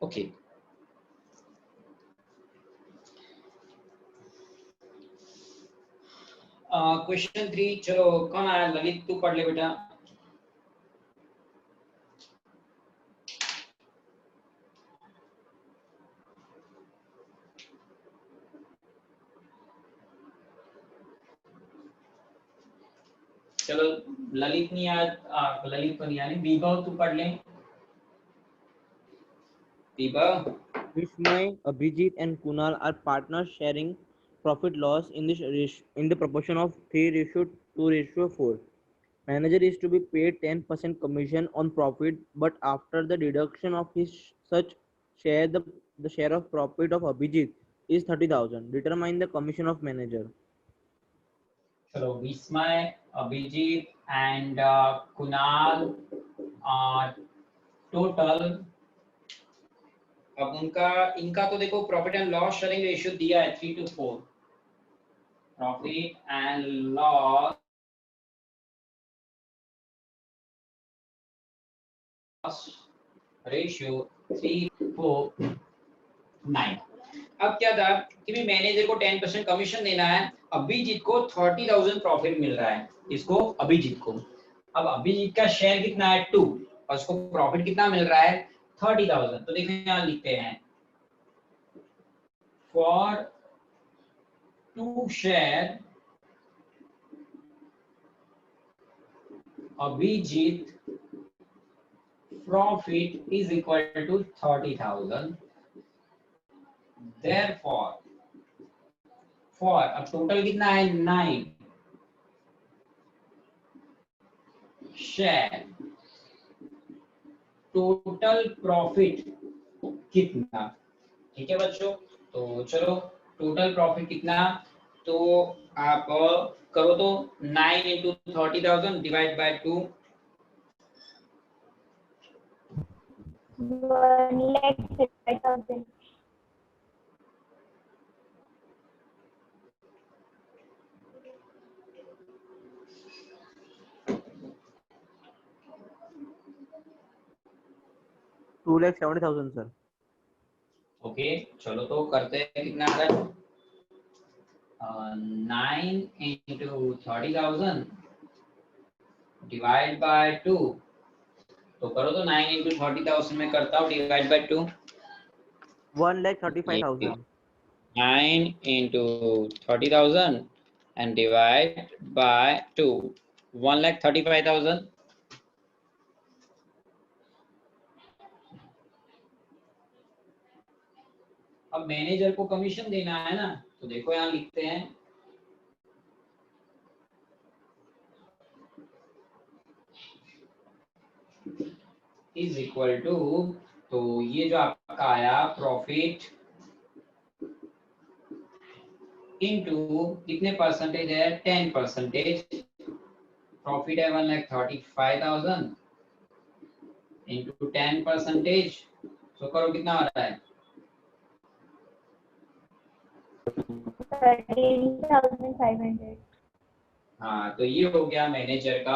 Okay question 3, चलो कौन आया? ललित तू पढ़ ले बेटा। चलो ललित नहीं आया, ललित तो नहीं आया, विभव तू पढ़ ले। विभव। Vishmay, Abhijit, and Kunal are partners sharing profit loss in the proportion of 3:2:4. Manager is to be paid 10% commission on profit, but after the deduction of his such share, the share of profit of Abhijit is 30,000. Determine the commission of manager. चलो विस्मय, Abhijit and Kunal total. अब उनका इनका तो देखो profit and loss sharing ratio दिया है 3:4। Profit and loss ratio 3:4:9। अब क्या था कि भी मैनेजर को 10% कमीशन देना है, अभिजीत को 30,000 प्रॉफिट मिल रहा है। इसको अभिजीत को, अब अभिजीत का शेयर कितना है 2 और उसको प्रॉफिट कितना मिल रहा है 30,000। तो देखिए यहाँ लिखते हैं for 2 share Abhijit profit is equal to 30,000, therefore for अब टोटल कितना है 9 शेयर टोटल प्रॉफिट कितना। ठीक है बच्चों, तो चलो टोटल प्रॉफिट कितना, तो आप करो तो 9 into 30,000 divide by 2, 1,35,000. $2,70,000, sir. Okay चलो तो करते हैं कितना आ रहा है 9 into 30,000 डिवाइड बाय 2, तो करो तो 9 into 30,000 में करता हूँ divide by 2, 1,35,000. 9 into 30,000 and divide by 2, 1,35,000। अब मैनेजर को कमीशन देना है ना, तो देखो यहाँ लिखते हैं इज इक्वल टू, तो ये जो आपका आया प्रॉफिट इनटू कितने परसेंटेज है 10%, प्रॉफिट है 1,35,000 इनटू 10%, तो करो कितना आ रहा है 13,500. हाँ, तो ये हो गया मैनेजर का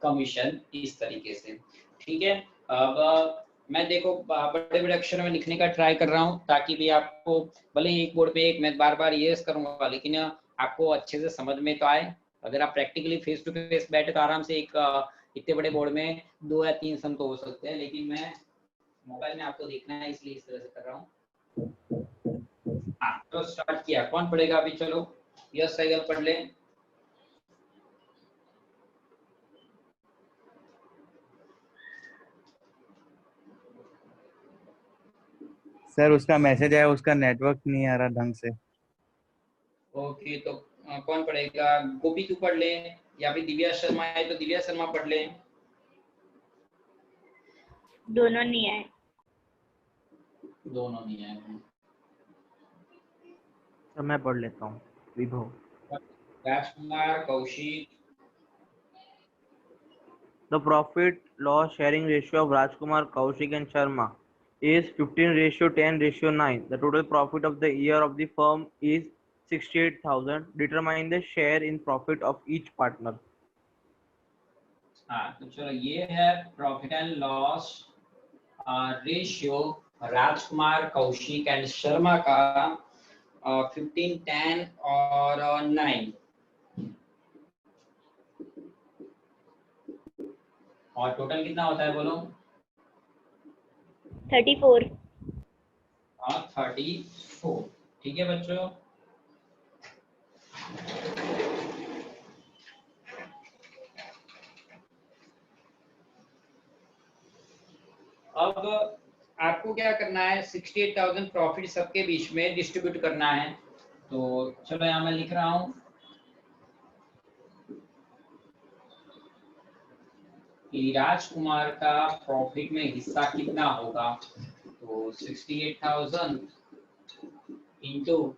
कमीशन इस तरीके से। ठीक है, अब मैं देखो बड़े बड़े अक्षरों में लिखने का ट्राई कर रहा हूँ ताकि भी आपको, भले एक बोर्ड पे एक मैं बार बार ये करूंगा लेकिन आपको अच्छे से समझ में तो आए। अगर आप प्रैक्टिकली फेस टू फेस बैठे तो आराम से एक इतने बड़े बोर्ड में 2 या 3 सम तो हो सकते हैं, लेकिन मैं मोबाइल में आपको देखना है इसलिए इस तरह से कर रहा हूँ। हाँ तो स्टार्ट किया, कौन पढ़ेगा अभी? चलो यस साइकिल पढ़ ले। सर उसका मैसेज आया, उसका नेटवर्क नहीं आ रहा ढंग से। ओके तो कौन पढ़ेगा? गोपी तू पढ़ ले या फिर दिव्या शर्मा है तो दिव्या शर्मा पढ़ ले। दोनों नहीं आए। दोनों नहीं आए। तो मैं पढ़ लेता हूँ। विभव। राजकुमार, Kaushik. The profit loss sharing ratio of Rajkumar, Kaushik and Sharma is 15:10:9. The total profit of the year of the firm is 68,000. Determine the share in profit of each partner. हाँ तो चलो ये है profit and loss ratio Rajkumar, Kaushik and Sharma का 15, 10 और 9 और total कितना होता है बोलो? 34. 34। ठीक है बच्चों, अब आपको क्या करना है, 68,000 प्रॉफिट सबके बीच में डिस्ट्रीब्यूट करना है। तो चलो यहाँ मैं लिख रहा हूँ कि राजकुमार का प्रॉफिट में हिस्सा कितना होगा। तो 68,000 इंटू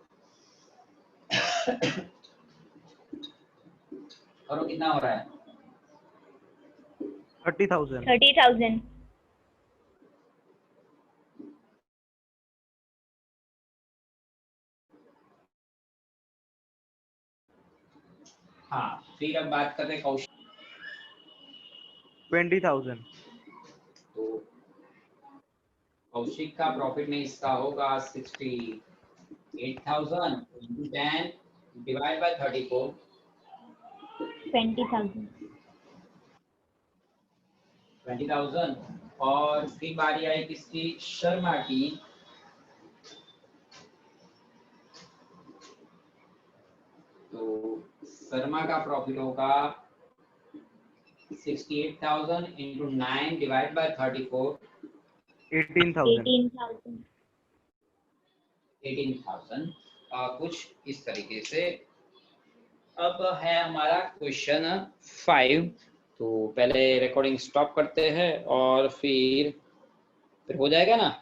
करो कितना हो रहा है, 30,000. 30,000. हाँ फिर अब बात करते हैं कौशिक। 20,000. तो कौशिक का प्रॉफिट में हिस्सा होगा 68,000 इंटू 10 डिवाइड बाय 34, 20,000. 20,000। और फिर बारी आई किसकी, शर्मा की। तो शर्मा का प्रॉफिट होगा 68,000 इंटू 9 डिवाइड बाय 34, 18,000. 18,000. 18,000। कुछ इस तरीके से। अब है हमारा क्वेश्चन 5। तो पहले रिकॉर्डिंग स्टॉप करते हैं और फिर हो जाएगा ना।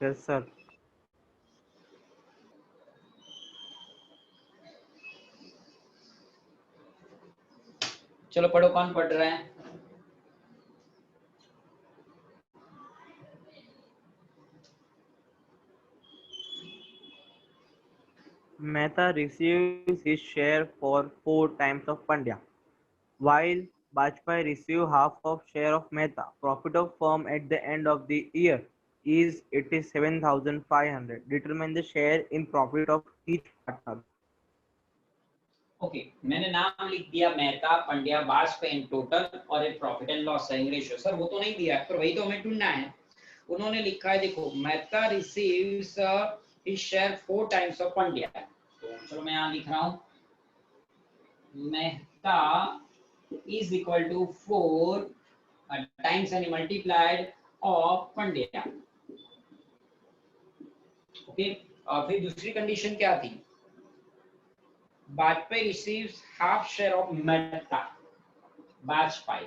Yes, sir. चलो पढ़ो, कौन पढ़ रहे हैं? Mehta receives his share for 4 times of Pandya, while Bajpai receives half of share of Mehta. Profit of firm at the end of the year is 87,500. Determine the share in profit of each partner. Okay, मैंने नाम लिख दिया Mehta, Pandya, Vajpayee in total और एक profit and loss ratio. Sir वो तो नहीं दिया है, पर वही तो हमें ढूंढना है। उन्होंने लिखा है, देखो, Mehta receives his share 4 times of Pandya. तो चलो मैं यहाँ लिख रहा हूँ, Mehta is equal to 4 times and multiplied of Pandya. Okay, फिर दूसरी कंडीशन क्या थी, Vajpayee receives half share of Mehta, Vajpayee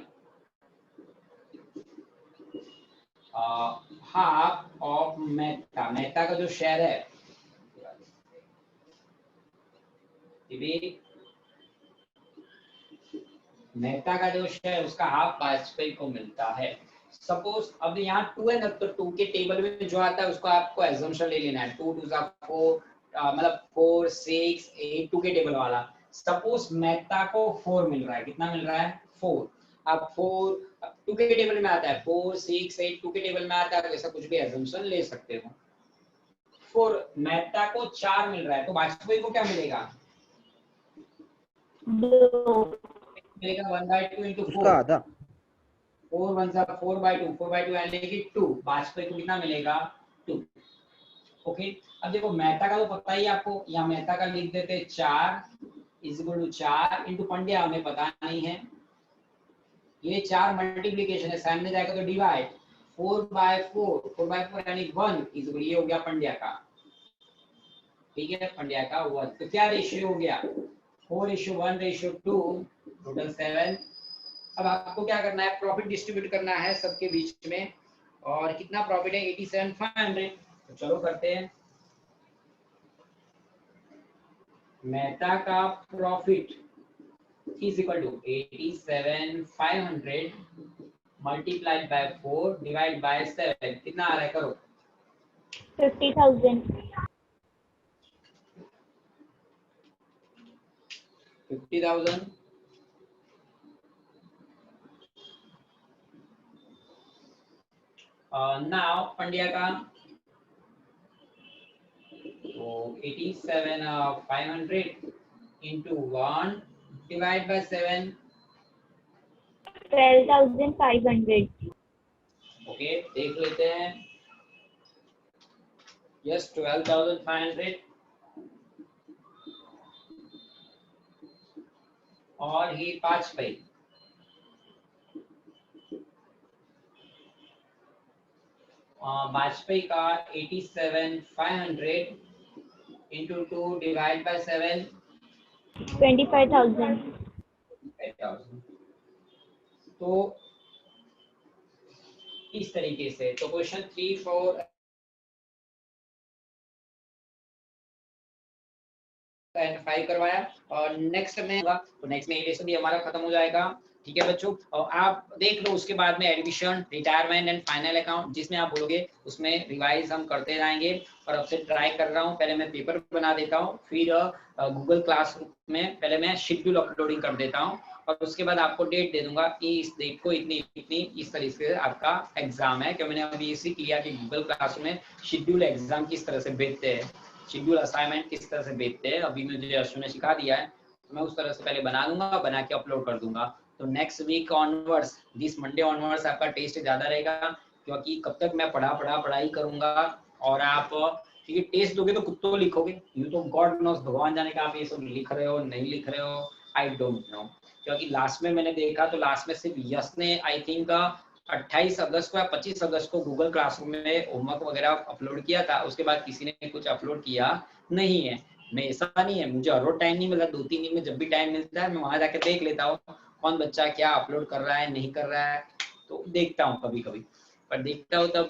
half of Mehta, Mehta का जो शेयर है मेहता का जो शेयर उसका हाफ वाजपेयी को मिलता है। सपोज अब यहाँ 2 है ना, तो 2 के टेबल में जो आता है उसको आपको एजम्पशन ले लेना है। 2 2 4 मतलब 4 6 8 2 के टेबल वाला। सपोज मेहता को 4 मिल रहा है, कितना मिल रहा है, 4। अब 4 2 के टेबल में आता है, 4 6 8 2 के टेबल में आता है, तो ऐसा कुछ भी एजम्पशन ले सकते हो। 4 मेहता को 4 मिल रहा है, तो वाजपेयी को क्या मिलेगा, 2. मिलेगा 1/2 into 4। उसका आधा 4 1 जा 4/2, 4/2 यानी कि 2। वाजपेयी को कितना मिलेगा, 2। ओके, अब देखो मेहता का तो पता ही आपको, यहाँ मेहता का लिख देते 4 is equal to 4 into Pandya हमें पता नहीं है, ये 4 मल्टीप्लीकेशन है, सामने जाएगा तो डिवाइड 4/4, 4/4 यानी 1 इज इक्वल, ये हो गया पंड्या का। ठीक है, पंड्या का 1। तो क्या रेशियो हो गया, 4:1:2, टोटल 7। अब आपको क्या करना है, प्रॉफिट डिस्ट्रीब्यूट करना है सबके बीच में। और कितना प्रॉफिट है, 87,500। तो चलो करते हैं। मेहता का profit is equal to 87,500 multiplied by 4 divide by 7, कितना आ रहा है, करो 50,000. 50,000। नाउ पंड्या का तो 87,500 into 1 divide by 7. 12,500. ओके देख लेते हैं। यस 12,500 और ये 5 पे वाजपेयी का 87,500 into 2 divide by 7. 25,000. तो इस तरीके से तो क्वेश्चन 3, 4 एंड 5 करवाया और नेक्स्ट में होगा तो नेक्स्ट में ये भी हमारा खत्म हो जाएगा। ठीक है बच्चों, और आप देख लो उसके बाद में admission, retirement and final account जिसमें आप बोलोगे उसमें रिवाइज हम करते जाएंगे। और अब से ट्राई कर रहा हूँ, पहले मैं पेपर बना देता हूँ, फिर गूगल क्लासरूम में पहले मैं शेड्यूल अपलोडिंग कर देता हूँ और उसके बाद आपको डेट दे दूंगा कि इस डेट को इतनी इतनी इस तरीके से आपका एग्जाम है। क्योंकि मैंने अभी इसी किया कि गूगल क्लासरूम में शेड्यूल एग्जाम किस तरह से भेजते हैं, शेड्यूल असाइनमेंट किस तरह से भेजते हैं, अभी मुझे अर्शु ने सिखा दिया है तो मैं उस तरह से पहले बना दूंगा, बना के अपलोड कर दूंगा। तो next week onwards, this Monday onwards आपका टेस्ट ज्यादा रहेगा क्योंकि कब तक मैं पढ़ाई करूंगा और आप ठीक है टेस्ट दोगे तो खुद तो लिखोगे, यू तो गॉड नोस, भगवान जाने का आप ये सब लिख रहे हो नहीं लिख रहे हो, आई डोंट नो। क्योंकि लास्ट में मैंने देखा तो लास्ट में सिर्फ यस ने आई थिंक 28 अगस्त को या 25 अगस्त को गूगल क्लासरूम में होमवर्क वगैरह अपलोड किया था, उसके बाद किसी ने कुछ अपलोड किया नहीं है। मैं ऐसा नहीं है, मुझे हर रोज टाइम नहीं मिला, 2-3 दिन में जब भी टाइम मिलता है मैं वहां जाके देख लेता हूँ कौन बच्चा क्या अपलोड कर रहा है नहीं कर रहा है, तो देखता हूँ कभी कभी। पर देखता हूँ तब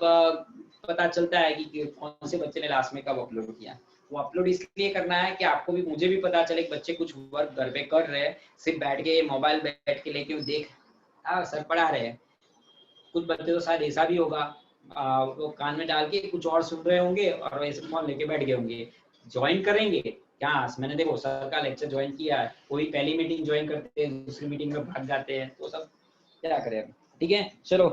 पता चलता है कि कौन से बच्चे ने लास्ट में कब अपलोड किया। वो अपलोड इसलिए करना है कि आपको भी मुझे भी पता चले कि बच्चे कुछ वर्क घर पे कर रहे हैं, सिर्फ बैठ के मोबाइल बैठ के लेके देख सर पढ़ा रहे हैं। कुछ बच्चे तो शायद ऐसा भी होगा वो कान में डाल के कुछ और सुन रहे होंगे और वैसे फोन लेके बैठ गए होंगे, ज्वाइन करेंगे क्या। मैंने देखो सर का लेक्चर ज्वाइन किया है, कोई पहली मीटिंग ज्वाइन करते हैं दूसरी मीटिंग में भाग जाते हैं, तो सब क्या करें। ठीक है चलो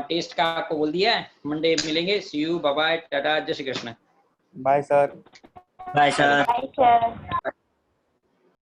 टेस्ट का आपको बोल दिया है, मंडे मिलेंगे, see you, bye bye, tata, जय Shri Krishna. Bye sir. Bye sir. Bye, sir.